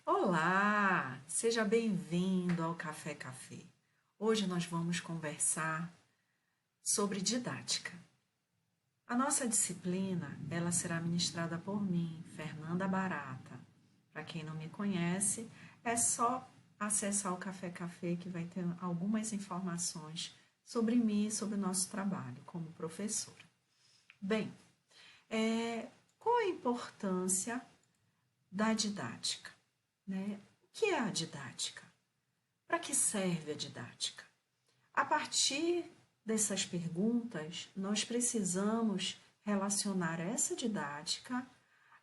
Olá, seja bem-vindo ao Café Café. Hoje nós vamos conversar sobre didática. A nossa disciplina, ela será ministrada por mim, Fernanda Barata. Para quem não me conhece, é só acessar o Café Café que vai ter algumas informações sobre mim e sobre o nosso trabalho como professora. Bem, qual a importância da didática? Né? O que é a didática? Para que serve a didática? A partir dessas perguntas, nós precisamos relacionar essa didática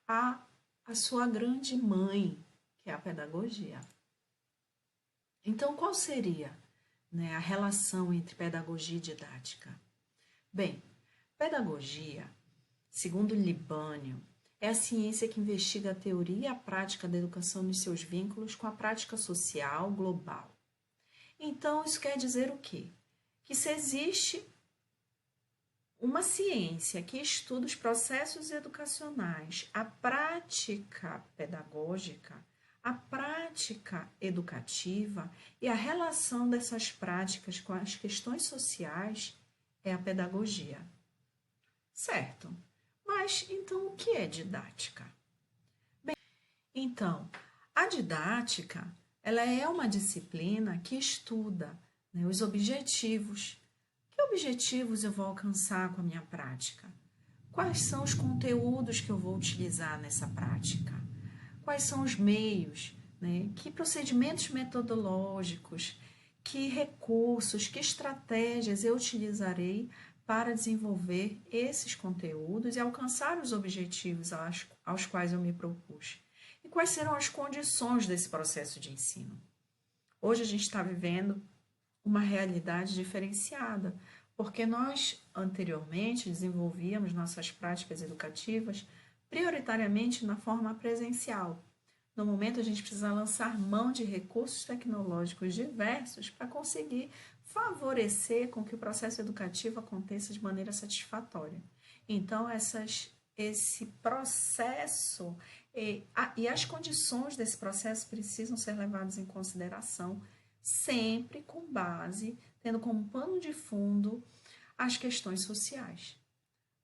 à sua grande mãe, que é a pedagogia. Então, qual seria, a relação entre pedagogia e didática? Bem, pedagogia, segundo Libânio, é a ciência que investiga a teoria e a prática da educação nos seus vínculos com a prática social global. Então, isso quer dizer o quê? Que se existe uma ciência que estuda os processos educacionais, a prática pedagógica, a prática educativa e a relação dessas práticas com as questões sociais, é a pedagogia. Certo? Mas, então, o que é didática? Bem, então, a didática, ela é uma disciplina que estuda os objetivos. Que objetivos eu vou alcançar com a minha prática? Quais são os conteúdos que eu vou utilizar nessa prática? Quais são os meios? Que procedimentos metodológicos, que recursos, que estratégias eu utilizarei para desenvolver esses conteúdos e alcançar os objetivos aos quais eu me propus. E quais serão as condições desse processo de ensino? Hoje a gente está vivendo uma realidade diferenciada, porque nós anteriormente desenvolvíamos nossas práticas educativas prioritariamente na forma presencial. No momento, a gente precisa lançar mão de recursos tecnológicos diversos para conseguir favorecer com que o processo educativo aconteça de maneira satisfatória. Então, esse processo e as condições desse processo precisam ser levadas em consideração, sempre com base, tendo como pano de fundo as questões sociais.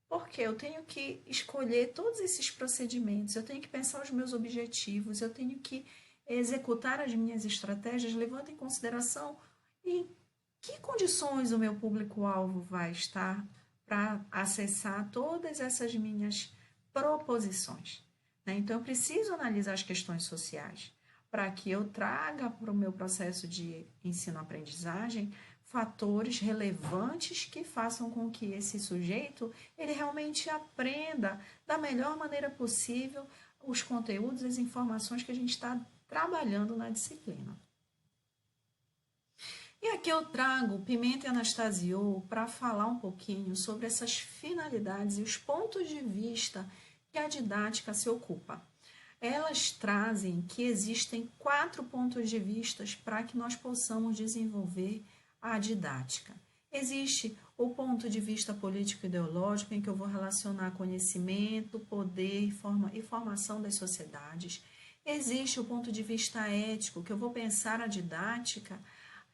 Porque eu tenho que escolher todos esses procedimentos, eu tenho que pensar os meus objetivos, eu tenho que executar as minhas estratégias, levando em consideração em que condições o meu público-alvo vai estar para acessar todas essas minhas proposições. Então, eu preciso analisar as questões sociais para que eu traga para o meu processo de ensino-aprendizagem fatores relevantes que façam com que esse sujeito ele realmente aprenda da melhor maneira possível os conteúdos e as informações que a gente está trabalhando na disciplina. E aqui eu trago Pimenta e Anastasiou para falar um pouquinho sobre essas finalidades e os pontos de vista que a didática se ocupa. Elas trazem que existem 4 pontos de vista para que nós possamos desenvolver a didática. Existe o ponto de vista político-ideológico, em que eu vou relacionar conhecimento, poder e formação das sociedades. Existe o ponto de vista ético, que eu vou pensar a didática,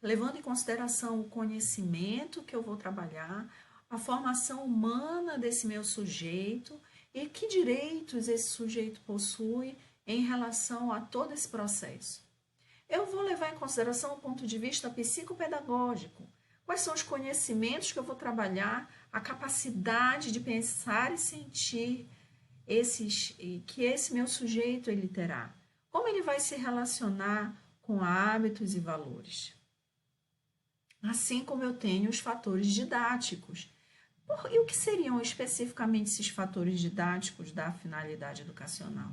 levando em consideração o conhecimento que eu vou trabalhar, a formação humana desse meu sujeito e que direitos esse sujeito possui em relação a todo esse processo. Eu vou levar em consideração o ponto de vista psicopedagógico. Quais são os conhecimentos que eu vou trabalhar, a capacidade de pensar e sentir que esse meu sujeito ele terá. Como ele vai se relacionar com hábitos e valores. Assim como eu tenho os fatores didáticos. E o que seriam especificamente esses fatores didáticos da finalidade educacional?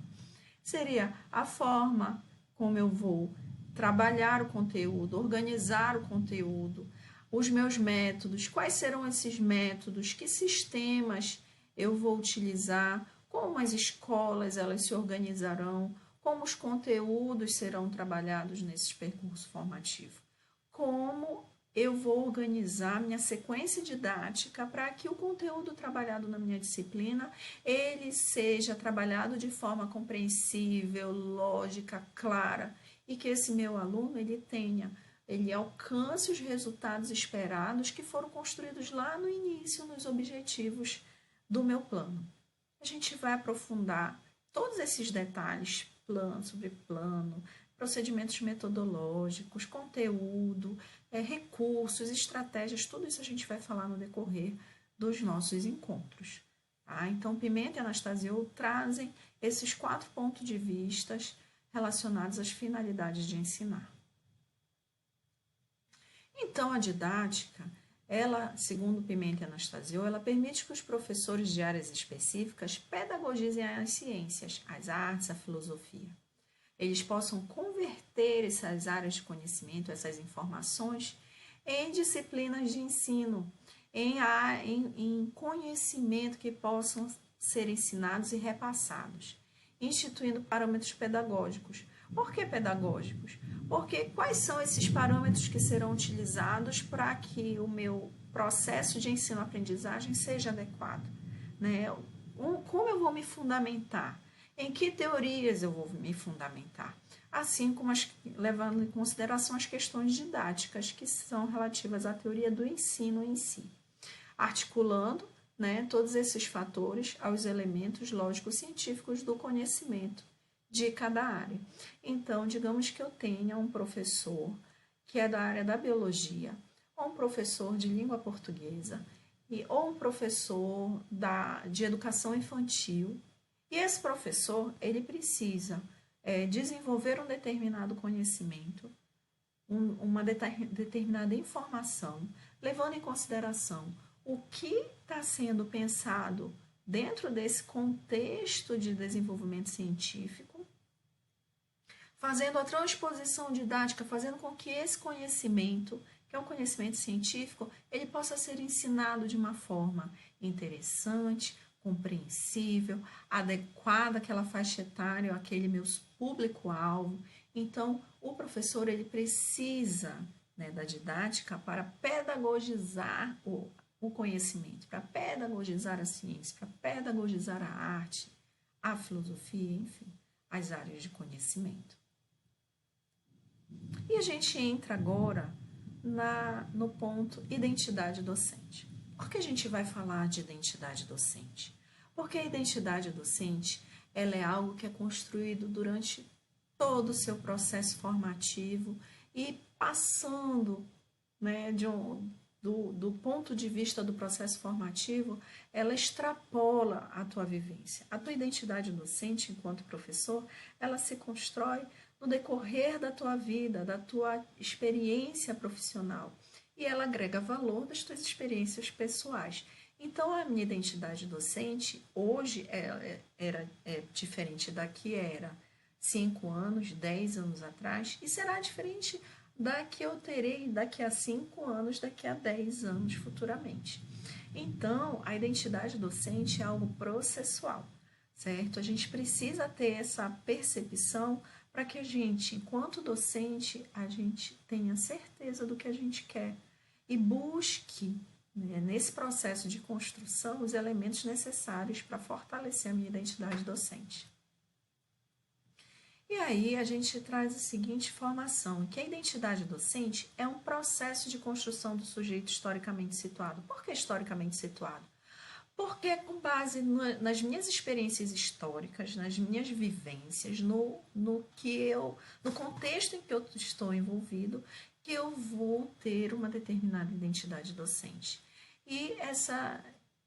Seria a forma como eu vou trabalhar o conteúdo, organizar o conteúdo, os meus métodos, quais serão esses métodos, que sistemas eu vou utilizar, como as escolas elas se organizarão, como os conteúdos serão trabalhados nesse percurso formativo, como eu vou organizar minha sequência didática para que o conteúdo trabalhado na minha disciplina, ele seja trabalhado de forma compreensível, lógica, clara, e que esse meu aluno, ele alcance os resultados esperados que foram construídos lá no início, nos objetivos do meu plano. A gente vai aprofundar todos esses detalhes, plano sobre plano, procedimentos metodológicos, conteúdo, recursos, estratégias, tudo isso a gente vai falar no decorrer dos nossos encontros. Tá? Então, Pimenta e Anastasiou trazem esses 4 pontos de vista relacionados às finalidades de ensinar. Então, a didática, ela, segundo Pimenta e Anastasiou, ela permite que os professores de áreas específicas pedagogizem as ciências, as artes, a filosofia. Eles possam converter essas áreas de conhecimento, essas informações, em disciplinas de ensino, em conhecimento que possam ser ensinados e repassados, instituindo parâmetros pedagógicos. Por que pedagógicos? Porque quais são esses parâmetros que serão utilizados para que o meu processo de ensino-aprendizagem seja adequado? Né? Como eu vou me fundamentar? Em que teorias eu vou me fundamentar? Assim como levando em consideração as questões didáticas que são relativas à teoria do ensino em si. Articulando, né, todos esses fatores aos elementos lógico-científicos do conhecimento de cada área. Então, digamos que eu tenha um professor que é da área da biologia, ou um professor de língua portuguesa, ou um professor de educação infantil. E esse professor, ele precisa desenvolver um determinado conhecimento, uma determinada informação, levando em consideração o que está sendo pensado dentro desse contexto de desenvolvimento científico, fazendo a transposição didática, fazendo com que esse conhecimento, que é um conhecimento científico, ele possa ser ensinado de uma forma interessante, compreensível, adequada àquela faixa etária, àquele meu público-alvo. Então, o professor ele precisa, né, da didática para pedagogizar o conhecimento, para pedagogizar a ciência, para pedagogizar a arte, a filosofia, enfim, as áreas de conhecimento. E a gente entra agora no ponto identidade docente. Por que a gente vai falar de identidade docente? Porque a identidade docente ela é algo que é construído durante todo o seu processo formativo e passando, né, do ponto de vista do processo formativo, ela extrapola a tua vivência. A tua identidade docente, enquanto professor, ela se constrói no decorrer da tua vida, da tua experiência profissional. E ela agrega valor das tuas experiências pessoais. Então, a minha identidade docente, hoje, é diferente da que era 5 anos, 10 anos atrás, e será diferente da que eu terei daqui a 5 anos, daqui a 10 anos futuramente. Então, a identidade docente é algo processual, certo? A gente precisa ter essa percepção para que a gente, enquanto docente, a gente tenha certeza do que a gente quer e busque, né, nesse processo de construção, os elementos necessários para fortalecer a minha identidade docente. E aí a gente traz a seguinte informação, que a identidade docente é um processo de construção do sujeito historicamente situado. Por que historicamente situado? Porque com base nas minhas experiências históricas, nas minhas vivências, no contexto em que eu estou envolvido, que eu vou ter uma determinada identidade docente. E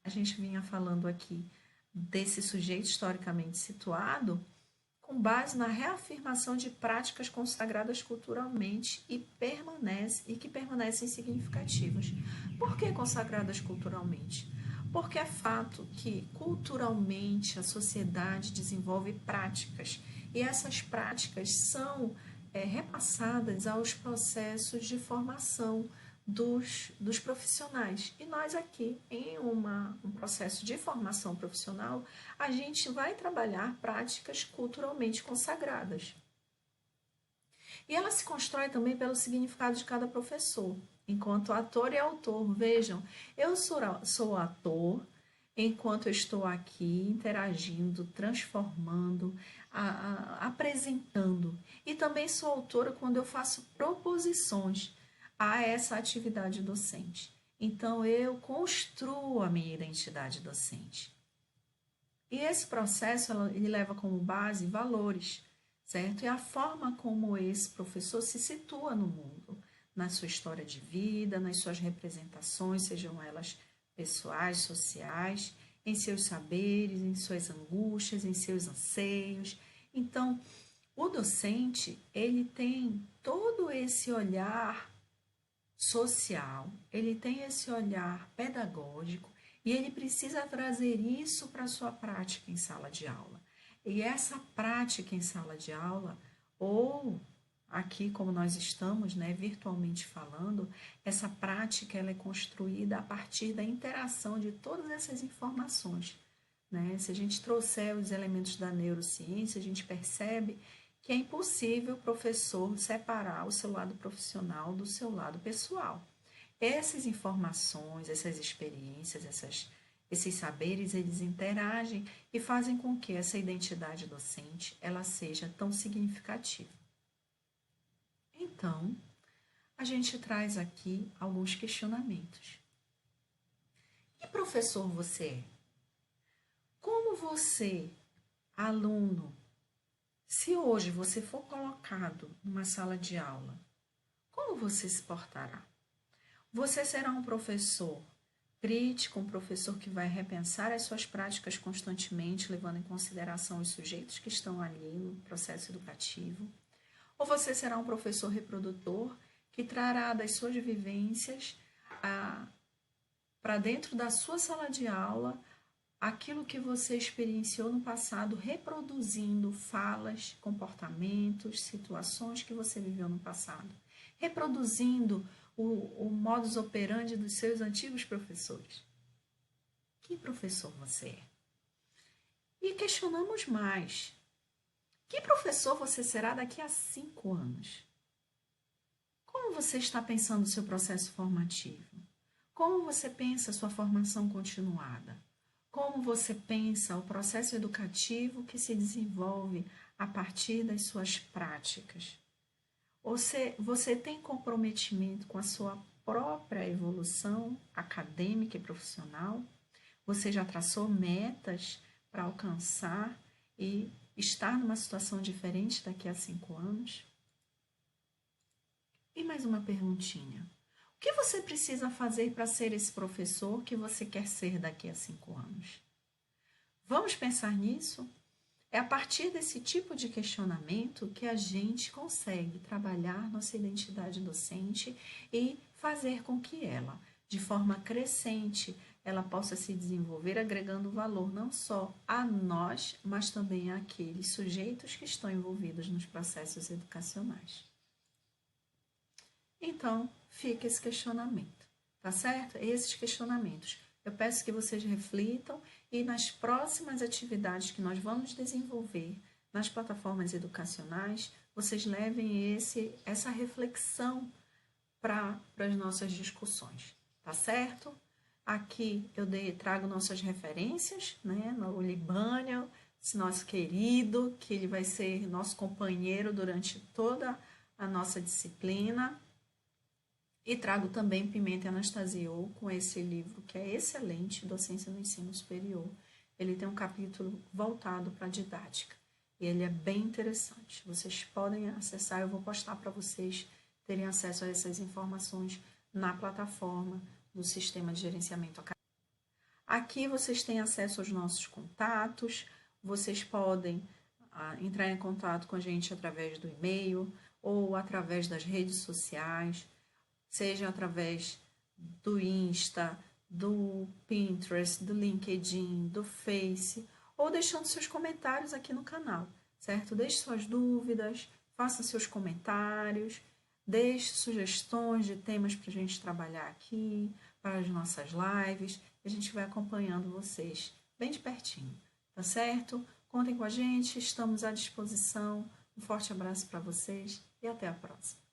a gente vinha falando aqui desse sujeito historicamente situado, com base na reafirmação de práticas consagradas culturalmente e que permanecem significativas. Por que consagradas culturalmente? Porque é fato que culturalmente a sociedade desenvolve práticas e essas práticas são repassadas aos processos de formação dos profissionais. E nós aqui, em um processo de formação profissional, a gente vai trabalhar práticas culturalmente consagradas. E ela se constrói também pelo significado de cada professor. enquanto ator e autor. Vejam, eu sou ator enquanto eu estou aqui interagindo, transformando, apresentando. E também sou autora quando eu faço proposições a essa atividade docente. Então, eu construo a minha identidade docente. E esse processo ele leva como base valores, certo? E a forma como esse professor se situa no mundo, na sua história de vida, nas suas representações, sejam elas pessoais, sociais, em seus saberes, em suas angústias, em seus anseios. Então, o docente, ele tem todo esse olhar social, ele tem esse olhar pedagógico e ele precisa trazer isso para a sua prática em sala de aula. E essa prática em sala de aula, ou aqui como nós estamos, né, virtualmente falando, essa prática ela é construída a partir da interação de todas essas informações. Né? Se a gente trouxer os elementos da neurociência, a gente percebe que é impossível o professor separar o seu lado profissional do seu lado pessoal. Essas informações, essas experiências, esses saberes, eles interagem e fazem com que essa identidade docente ela seja tão significativa. Então, a gente traz aqui alguns questionamentos. Que professor você é? Como você, aluno, se hoje você for colocado numa sala de aula, como você se portará? Você será um professor crítico, um professor que vai repensar as suas práticas constantemente, levando em consideração os sujeitos que estão ali no processo educativo? Ou você será um professor reprodutor que trará das suas vivências para dentro da sua sala de aula aquilo que você experienciou no passado, reproduzindo falas, comportamentos, situações que você viveu no passado, reproduzindo o modus operandi dos seus antigos professores. Que professor você é? E questionamos mais. Que professor você será daqui a 5 anos? Como você está pensando o seu processo formativo? Como você pensa a sua formação continuada? Como você pensa o processo educativo que se desenvolve a partir das suas práticas? Você tem comprometimento com a sua própria evolução acadêmica e profissional? Você já traçou metas para alcançar e estar numa situação diferente daqui a 5 anos? E mais uma perguntinha. O que você precisa fazer para ser esse professor que você quer ser daqui a 5 anos? Vamos pensar nisso? É a partir desse tipo de questionamento que a gente consegue trabalhar nossa identidade docente e fazer com que ela, de forma crescente, ela possa se desenvolver agregando valor não só a nós, mas também àqueles sujeitos que estão envolvidos nos processos educacionais. Então, fica esse questionamento, tá certo? Esses questionamentos. Eu peço que vocês reflitam e nas próximas atividades que nós vamos desenvolver nas plataformas educacionais, vocês levem essa reflexão para as nossas discussões, tá certo? Aqui eu trago nossas referências, né? O Libânio, esse nosso querido, que ele vai ser nosso companheiro durante toda a nossa disciplina. E trago também Pimenta e Anastasiou com esse livro que é excelente, Docência no Ensino Superior. Ele tem um capítulo voltado para a didática. E ele é bem interessante. Vocês podem acessar, eu vou postar para vocês terem acesso a essas informações na plataforma do Sistema de Gerenciamento Acadêmico. Aqui vocês têm acesso aos nossos contatos, vocês podem entrar em contato com a gente através do e-mail ou através das redes sociais, seja através do Insta, do Pinterest, do LinkedIn, do Face, ou deixando seus comentários aqui no canal, certo? Deixe suas dúvidas, faça seus comentários, deixe sugestões de temas para a gente trabalhar aqui, para as nossas lives, e a gente vai acompanhando vocês bem de pertinho, tá certo? Contem com a gente, estamos à disposição. Um forte abraço para vocês e até a próxima.